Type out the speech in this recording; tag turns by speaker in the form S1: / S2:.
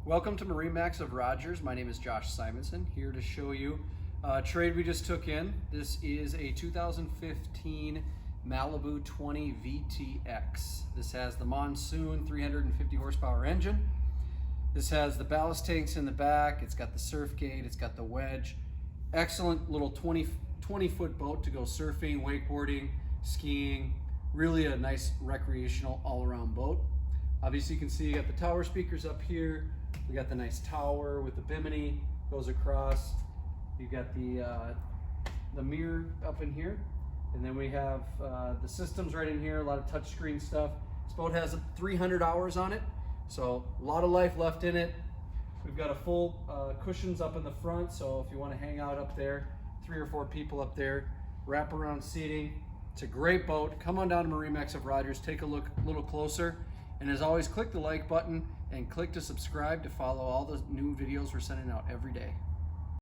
S1: Welcome to MarineMax of Rogers. My name is Josh Simonson, here to show you a trade we just took in. This is a 2015 Malibu 20 VTX. This has the Monsoon 350 horsepower engine. This has the ballast tanks in the back. It's got the surf gate. It's got the wedge. Excellent little 20 foot boat to go surfing, wakeboarding, skiing. Really a nice recreational all-around boat. Obviously you can see you got the tower speakers up here. We got the nice tower with the bimini goes across. You got the mirror up in here, and then we have the systems right in here. A lot of touchscreen stuff. This boat has 300 hours on it, so a lot of life left in it. We've got a full cushions up in the front, so if you want to hang out up there, 3 or 4 people up there, wrap around seating. It's a great boat. Come on down to MarineMax of Rogers, take a look a little closer. And as always, click the like button and click to subscribe to follow all the new videos we're sending out every day.